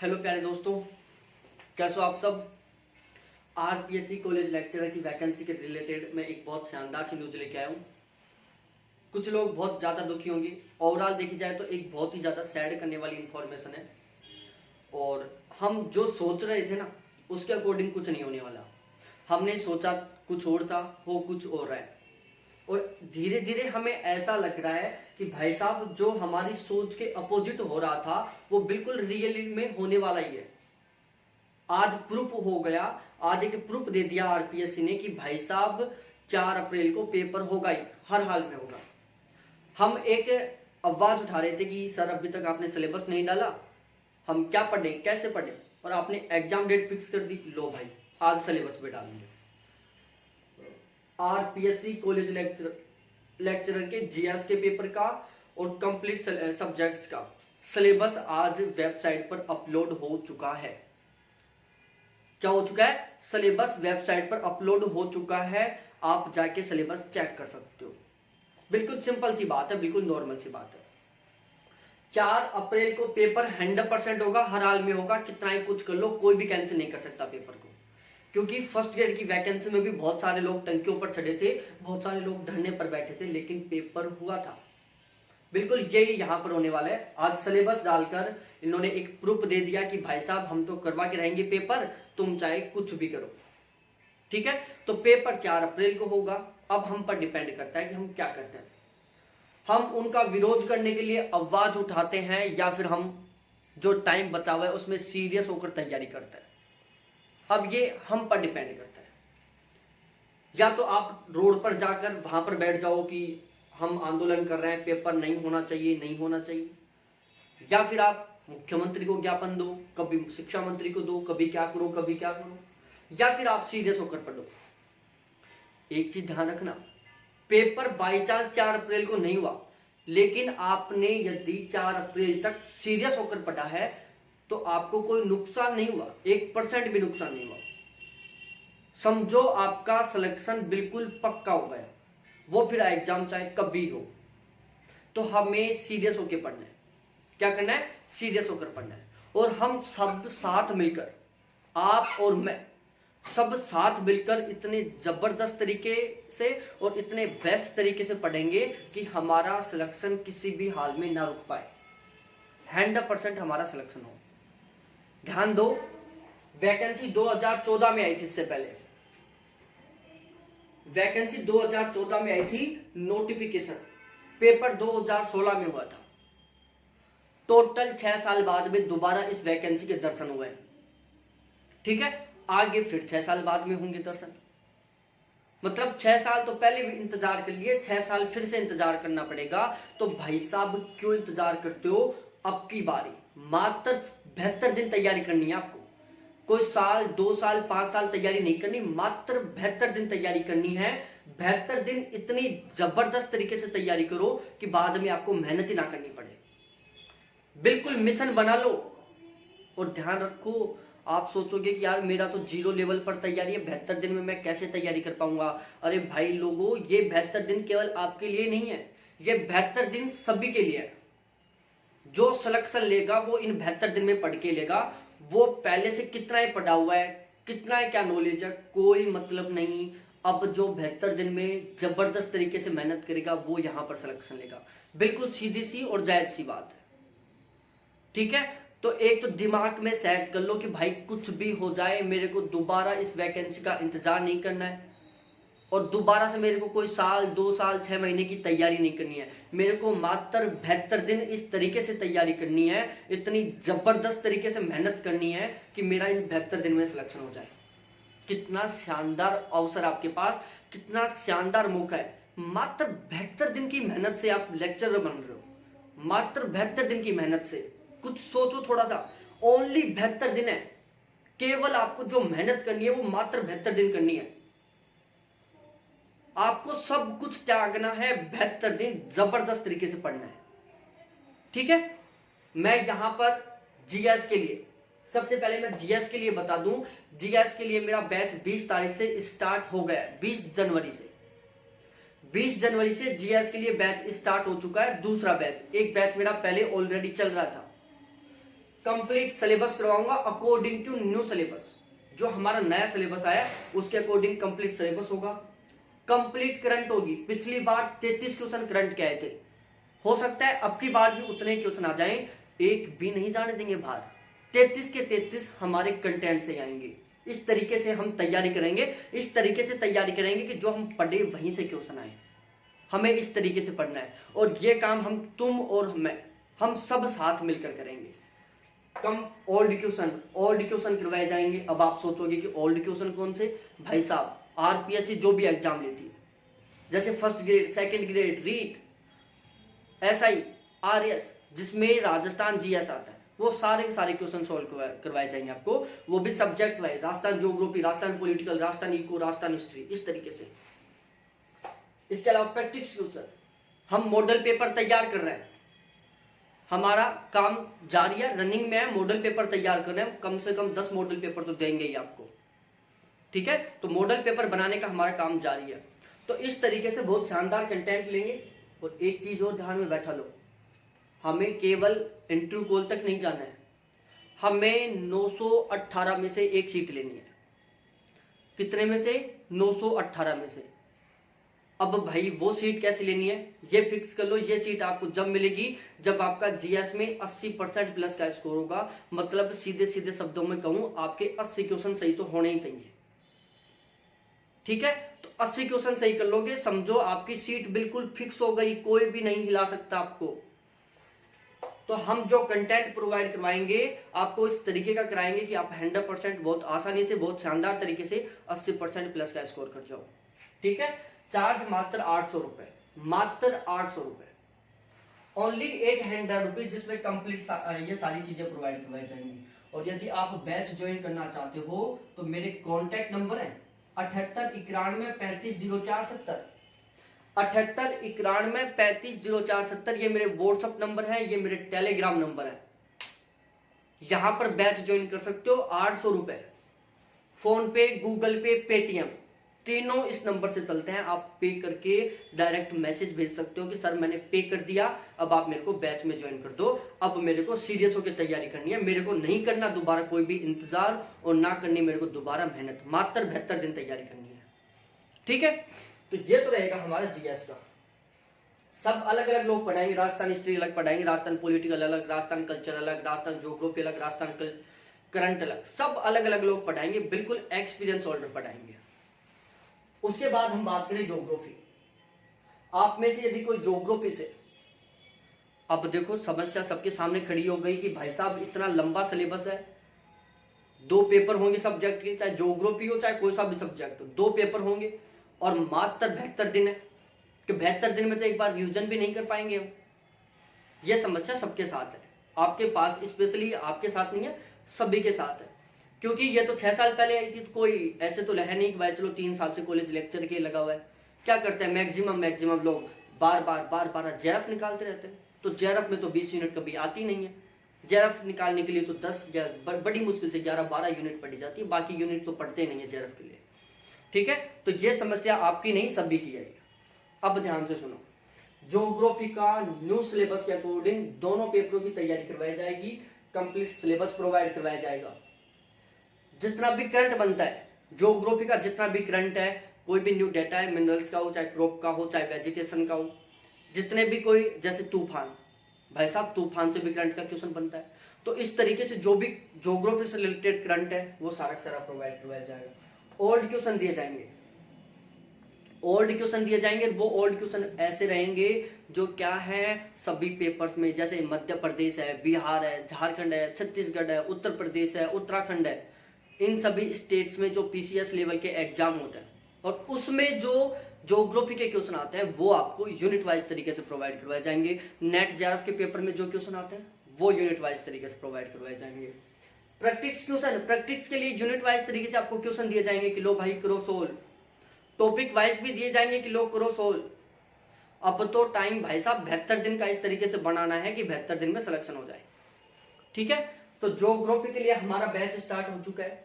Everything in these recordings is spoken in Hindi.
हेलो प्यारे दोस्तों, कैसे हो आप सब। आरपीएससी कॉलेज लेक्चरर की वैकेंसी के रिलेटेड मैं एक बहुत शानदार सी न्यूज लेके आया हूँ। कुछ लोग बहुत ज़्यादा दुखी होंगे। ओवरऑल देखी जाए तो एक बहुत ही ज़्यादा सैड करने वाली इंफॉर्मेशन है और हम जो सोच रहे थे ना उसके अकॉर्डिंग कुछ नहीं होने वाला। हमने सोचा कुछ और था, हो कुछ और रहा है और धीरे धीरे हमें ऐसा लग रहा है कि भाई साहब जो हमारी सोच के अपोजिट हो रहा था वो बिल्कुल रियल में होने वाला ही है। आज प्रूफ हो गया, आज एक प्रूफ दे दिया आरपीएससी ने कि भाई साहब 4 अप्रैल को पेपर होगा ही, हर हाल में होगा। हम एक आवाज उठा रहे थे कि सर अभी तक आपने सिलेबस नहीं डाला, हम क्या पढ़े कैसे पढ़े, और आपने एग्जाम डेट फिक्स कर दी। लो भाई आज सिलेबस पे डाल दिया। आरपीएससी कॉलेज लेक्चरर के जीएस के पेपर का और कंप्लीट सब्जेक्ट्स का सिलेबस आज वेबसाइट पर अपलोड हो चुका है। क्या हो चुका है? सिलेबस वेबसाइट पर अपलोड हो चुका है। आप जाके सिलेबस चेक कर सकते हो। बिल्कुल सिंपल सी बात है, बिल्कुल नॉर्मल सी बात है। 4 अप्रैल को पेपर 100% होगा, हर हाल में होगा। कितना ही कुछ कर लो, कोई भी कैंसिल नहीं कर सकता पेपर को, क्योंकि फर्स्ट ग्रेड की वैकेंसी में भी बहुत सारे लोग टंकियों पर चढ़े थे, बहुत सारे लोग धरने पर बैठे थे, लेकिन पेपर हुआ था। बिल्कुल यही यहां पर होने वाला है। आज सिलेबस डालकर इन्होंने एक प्रूफ दे दिया कि भाई साहब हम तो करवा के रहेंगे पेपर, तुम चाहे कुछ भी करो। ठीक है, तो पेपर 4 अप्रैल को होगा। अब हम पर डिपेंड करता है कि हम क्या करते हैं। हम उनका विरोध करने के लिए आवाज उठाते हैं या फिर हम जो टाइम बचा हुआ है उसमें सीरियस होकर तैयारी करते हैं। अब ये हम पर डिपेंड करता है। या तो आप रोड पर जाकर वहां पर बैठ जाओ कि हम आंदोलन कर रहे हैं, पेपर नहीं होना चाहिए, नहीं होना चाहिए, या फिर आप मुख्यमंत्री को ज्ञापन दो, कभी शिक्षा मंत्री को दो, कभी क्या करो कभी क्या करो, या फिर आप सीरियस होकर पढ़ो। एक चीज ध्यान रखना, पेपर बाई चांस 4 अप्रैल को नहीं हुआ, लेकिन आपने यदि 4 अप्रैल तक सीरियस होकर पढ़ा है तो आपको कोई नुकसान नहीं हुआ, 1% भी नुकसान नहीं हुआ। समझो आपका सिलेक्शन बिल्कुल पक्का हो गया, वो फिर एग्जाम चाहे कभी हो। तो हमें सीरियस होकर पढ़ना है। क्या करना है? सीरियस होकर पढ़ना है। और हम सब साथ मिलकर, आप और मैं, सब साथ मिलकर इतने जबरदस्त तरीके से और इतने बेस्ट तरीके से पढ़ेंगे कि हमारा सिलेक्शन किसी भी हाल में ना रुक पाए, 100% हमारा सिलेक्शन हो। ध्यान दो, वैकेंसी 2014 में आई थी, इससे पहले वैकेंसी 2014 में आई थी, नोटिफिकेशन पेपर 2016 में हुआ था। टोटल 6 साल बाद में दोबारा इस वैकेंसी के दर्शन हुए। ठीक है, आगे फिर 6 साल बाद में होंगे दर्शन। मतलब 6 साल तो पहले भी इंतजार कर लिए, 6 साल फिर से इंतजार करना पड़ेगा। तो भाई साहब क्यों इंतजार करते हो? अब की बारी, मात्र 72 दिन तैयारी करनी है आपको। कोई साल 2 साल 5 साल तैयारी नहीं करनी, मात्र 72 दिन तैयारी करनी है। 72 दिन इतनी जबरदस्त तरीके से तैयारी करो कि बाद में आपको मेहनत ही ना करनी पड़े। बिल्कुल मिशन बना लो। और ध्यान रखो, आप सोचोगे कि यार मेरा तो 0 लेवल पर तैयारी है, 72 दिन में मैं कैसे तैयारी कर पाऊंगा। अरे भाई लोगों, ये 72 दिन केवल आपके लिए नहीं है, ये 72 दिन सभी के लिए है। जो सिलेक्शन लेगा वो इन 72 दिन में पढ़ के लेगा। वो पहले से कितना ही पढ़ा हुआ है, कितना है क्या नॉलेज है, कोई मतलब नहीं। अब जो 72 दिन में जबरदस्त तरीके से मेहनत करेगा वो यहां पर सिलेक्शन लेगा। बिल्कुल सीधी सी और जायज सी बात है। ठीक है, तो एक तो दिमाग में सेट कर लो कि भाई कुछ भी हो जाए, मेरे को दोबारा इस वैकेंसी का इंतजार नहीं करना है और दोबारा से मेरे को कोई साल 2 साल 6 महीने की तैयारी नहीं करनी है। मेरे को मात्र 72 दिन इस तरीके से तैयारी करनी है, इतनी जबरदस्त तरीके से मेहनत करनी है कि मेरा इन 72 दिन में सिलेक्शन हो जाए। कितना शानदार अवसर आपके पास, कितना शानदार मौका है। मात्र 72 दिन की मेहनत से आप लेक्चरर बन रहे हो, मात्र 72 दिन की मेहनत से। कुछ सोचो थोड़ा सा, ओनली 72 दिन है। केवल आपको जो मेहनत करनी है वो मात्र 72 दिन करनी है। आपको सब कुछ त्यागना है, 72 दिन जबरदस्त तरीके से पढ़ना है। ठीक है, मैं यहां पर जीएस के लिए, सबसे पहले मैं जीएस के लिए बता दूं, जीएस के लिए मेरा बैच 20 तारीख से स्टार्ट हो गया, 20 जनवरी से। 20 जनवरी से जीएस के लिए बैच स्टार्ट हो चुका है, दूसरा बैच। एक बैच मेरा पहले ऑलरेडी चल रहा था। कंप्लीट सिलेबस करवाऊंगा अकॉर्डिंग टू न्यू सिलेबस। जो हमारा नया सिलेबस आया उसके अकॉर्डिंग कंप्लीट सिलेबस होगा। कंप्लीट करंट होगी। पिछली बार 33 क्वेश्चन करंट के आए थे, हो सकता है अब की बार भी उतने क्वेश्चन आ जाएं, एक भी नहीं जाने देंगे बाहर। 33 के 33 हमारे कंटेंट से आएंगे। इस तरीके से हम तैयारी करेंगे, इस तरीके से तैयारी करेंगे कि जो हम पढ़े वहीं से क्वेश्चन आए। हमें इस तरीके से पढ़ना है और ये काम हम तुम और मैं हम सब साथ मिलकर करेंगे। कम ओल्ड क्वेश्चन करवाए जाएंगे। अब आप सोचोगे कि ओल्ड क्वेश्चन कौन से? भाई साहब आरपीएससी जो भी एग्जाम लेती है, जैसे first grade, second grade, REET, SI, RS, जिसमें राजस्थान जीएस आता है, वो सारे क्वेश्चन सॉल्व करवाए जाएंगे आपको। वो भी subject wise, Rajasthan geography, Rajasthan political, Rajasthan eco, Rajasthan history, इस तरीके से। इसके अलावा प्रैक्टिस क्वेश्चन, हम मॉडल पेपर तैयार कर रहे हैं, हमारा काम जारी है, रनिंग में है, मॉडल पेपर तैयार कर रहे हैं। कम से कम 10 मॉडल पेपर तो देंगे ही आपको, ठीक है। तो मॉडल पेपर बनाने का हमारा काम जारी है। तो इस तरीके से बहुत शानदार कंटेंट लेंगे। और एक चीज और ध्यान में बैठा लो, हमें केवल इंटरव्यू कॉल तक नहीं जाना है, हमें 918 में से एक सीट लेनी है। कितने में से? 918 में से। अब भाई वो सीट कैसे लेनी है ये फिक्स कर लो। ये सीट आपको जब मिलेगी जब आपका जीएस में 80% प्लस का स्कोर होगा। मतलब सीधे सीधे शब्दों में कहूं, आपके 80 क्वेश्चन सही तो होने ही चाहिए, ठीक है। तो 80 क्वेश्चन सही कर लोगे, समझो आपकी सीट बिल्कुल फिक्स हो गई, कोई भी नहीं हिला सकता आपको। तो हम जो कंटेंट प्रोवाइड करवाएंगे आपको इस तरीके का कराएंगे कि आप 100% बहुत आसानी से, बहुत शानदार तरीके से 80% प्लस का स्कोर कर जाओ, ठीक है। चार्ज मात्र 800 रुपए, मात्र 800 रुपए, ओनली 800 रुपीज, जिसमें कंप्लीट ये सारी चीजें प्रोवाइड करवाई जाएंगी। और यदि आप बैच ज्वाइन करना चाहते हो तो मेरे कॉन्टैक्ट नंबर है 7891350470, 7891350470। ये मेरे व्हाट्सएप नंबर है, ये मेरे टेलीग्राम नंबर है। यहां पर बैच ज्वाइन कर सकते हो। 800 रुपए, फोन पे, गूगल पे, पेटीएम, तीनों इस नंबर से चलते हैं। आप पे करके डायरेक्ट मैसेज भेज सकते हो कि सर मैंने पे कर दिया, अब आप मेरे को बैच में ज्वाइन कर दो। अब मेरे को सीरियस होकर तैयारी करनी है, मेरे को नहीं करना दोबारा कोई भी इंतजार, और ना करनी मेरे को दोबारा मेहनत, मात्र 72 दिन तैयारी करनी है, ठीक है। तो ये तो रहेगा हमारा जीएस का। सब अलग अलग लोग पढ़ाएंगे, राजस्थान हिस्ट्री अलग पढ़ाएंगे, राजस्थान पॉलिटिकल अलग, राजस्थान कल्चर अलग, राजस्थान ज्योग्राफी अलग, राजस्थान करंट अलग, सब अलग अलग लोग पढ़ाएंगे, बिल्कुल एक्सपीरियंस होल्डर पढ़ाएंगे। उसके बाद हम बात करें ज्योग्राफी। आप में से यदि कोई ज्योग्राफी से, अब देखो समस्या सबके सामने खड़ी हो गई कि भाई साहब इतना लंबा सिलेबस है, 2 पेपर होंगे सब्जेक्ट के, चाहे ज्योग्राफी हो चाहे कोई सा भी सब्जेक्ट हो, 2 पेपर होंगे और मात्र 72 दिन है, कि 72 दिन में तो एक बार रिवीजन भी नहीं कर पाएंगे हम। यह समस्या सबके साथ है, आपके पास स्पेशली आपके साथ नहीं है, सभी के साथ है। क्योंकि ये तो 6 साल पहले आई थी, तो कोई ऐसे तो है नहीं कि भाई चलो 3 साल से कॉलेज लेक्चर के लगा हुआ है। क्या करते हैं मैक्सिमम लोग बार बार जेआरएफ निकालते रहते हैं। तो जेआरएफ में तो 20 यूनिट कभी आती नहीं है। जेआरएफ निकालने के लिए तो 10 या बड़ी मुश्किल से 11-12 यूनिट पढ़ी जाती है, बाकी यूनिट तो पढ़ते नहीं है जेआरएफ के लिए, ठीक है। तो ये समस्या आपकी नहीं सभी की है। अब ध्यान से सुनो, ज्योग्राफी का न्यू सिलेबस के अकॉर्डिंग दोनों पेपरों की तैयारी करवाई जाएगी, कंप्लीट सिलेबस प्रोवाइड करवाया जाएगा। जितना भी करंट बनता है ज्योग्राफी का, जितना भी करंट है, कोई भी न्यू डेटा है, मिनरल्स का हो चाहे क्रॉप का हो चाहे वेजिटेशन का हो, जितने भी कोई, जैसे तूफान, भाई साहब तूफान से भी करंट का क्वेश्चन बनता है। तो इस तरीके से जो भी ज्योग्राफी से रिलेटेड करंट है वो सारा प्रोवाइड करवाया जाएगा। ओल्ड क्वेश्चन दिए जाएंगे, ओल्ड क्वेश्चन दिए जाएंगे। वो ओल्ड क्वेश्चन ऐसे रहेंगे जो क्या है सभी पेपर्स में, जैसे मध्य प्रदेश है, बिहार है, झारखंड है, छत्तीसगढ़ है, उत्तर प्रदेश है, उत्तराखंड है, इन सभी स्टेट्स में जो पीसीएस लेवल के एग्जाम होते हैं और उसमें जो ज्योग्राफी के क्वेश्चन आते हैं वो आपको यूनिट वाइज तरीके से प्रोवाइड करवाए जाएंगे। नेट जेआरएफ के पेपर में जो क्वेश्चन आते हैं वो यूनिट वाइज तरीके से प्रोवाइड करवाए जाएंगे। प्रैक्टिस क्वेश्चन, प्रैक्टिस के लिए यूनिट वाइज तरीके से आपको क्वेश्चन दिए जाएंगे कि लो भाई करो सोल्व। टॉपिक वाइज भी दिए जाएंगे कि लो करो सोल्व। अब तो टाइम भाई साहब 72 दिन का इस तरीके से बनाना है कि 72 दिन में सिलेक्शन हो जाए, ठीक है। तो ज्योग्राफी के लिए हमारा बैच स्टार्ट हो चुका है।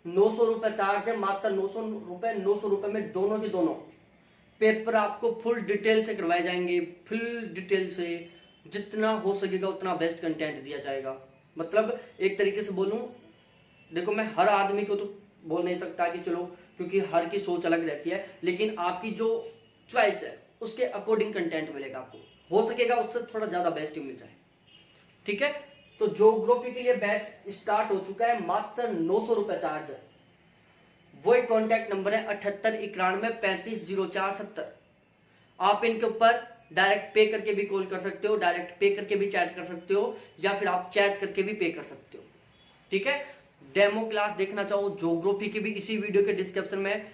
900 रुपए चार्ज है, मात्र 900 रुपए। 900 रुपए में दोनों के दोनों पेपर आपको फुल डिटेल से करवाए जाएंगे, फुल डिटेल से, जितना हो सकेगा उतना बेस्ट कंटेंट दिया जाएगा। मतलब एक तरीके से बोलूं, देखो मैं हर आदमी को तो बोल नहीं सकता कि चलो, क्योंकि हर की सोच अलग रहती है, लेकिन आपकी जो चॉइस है उसके अकॉर्डिंग कंटेंट मिलेगा आपको, हो सकेगा उससे थोड़ा ज्यादा बेस्ट मिल जाए। ठीक है, तो ज्योग्राफी के लिए बैच स्टार्ट हो चुका है, मात्र 900 रुपए चार्ज है। वो एक कॉन्टैक्ट नंबर है 7891350470। आप इनके ऊपर डायरेक्ट पे करके भी कॉल कर सकते हो, डायरेक्ट पे करके भी चैट कर सकते हो, या फिर आप चैट करके भी पे कर सकते हो। ठीक है, डेमो क्लास देखना चाहो ज्योग्राफी की भी इसी वीडियो के डिस्क्रिप्शन में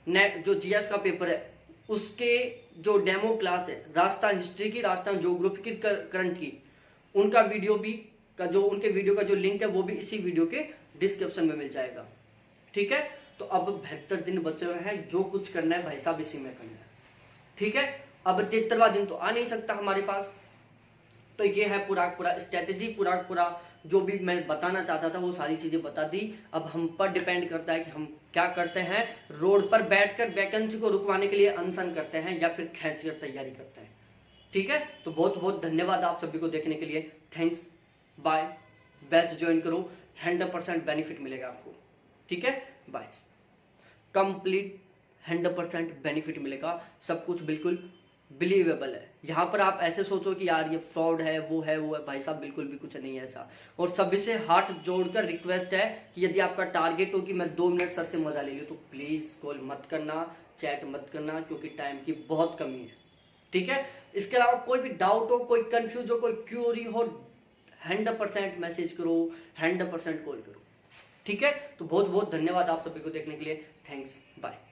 नेट जो जीएस का पेपर है उसके जो डेमो क्लास है, राजस्थान हिस्ट्री की, राजस्थान ज्योग्राफी की, करंट की, उनका वीडियो भी का जो उनके वीडियो का जो लिंक है वो भी इसी वीडियो के डिस्क्रिप्शन में मिल जाएगा। ठीक है, तो अब 72 दिन बचे हुए हैं, जो कुछ करना है भाई साहब इसी में करना है। ठीक है, अब 73वां दिन तो आ नहीं सकता हमारे पास, तो ये है पूरा स्ट्रेटेजी, पूरा जो भी मैं बताना चाहता था वो सारी चीजें बता दी। अब हम पर डिपेंड करता है कि हम क्या करते हैं, रोड पर बैठकर वैकेंसी को रुकवाने के लिए अनशन करते हैं या फिर खींच कर तैयारी करते हैं। ठीक है, तो बहुत बहुत धन्यवाद आप सभी को देखने के लिए, थैंक्स, बाय। बैच ज्वाइन करो, 100% बेनिफिट मिलेगा आपको। ठीक है, बाय। कंप्लीट 100% बेनिफिट मिलेगा, सब कुछ बिल्कुल बिलीवेबल है। यहाँ पर आप ऐसे सोचो कि यार ये फ्रॉड है, वो है, भाई साहब बिल्कुल भी कुछ नहीं है ऐसा। और सभी से हाथ जोड़कर रिक्वेस्ट है कि यदि आपका टारगेट हो कि मैं 2 मिनट सर से मजा ले लूँ, तो प्लीज कॉल मत करना, चैट मत करना, क्योंकि टाइम की बहुत कमी है। ठीक है, इसके अलावा कोई भी डाउट हो, कोई कंफ्यूज हो, कोई क्यूरी हो, 100% मैसेज करो, 100% कॉल करो। ठीक है, तो बहुत बहुत धन्यवाद आप सभी को देखने के लिए, थैंक्स, बाय।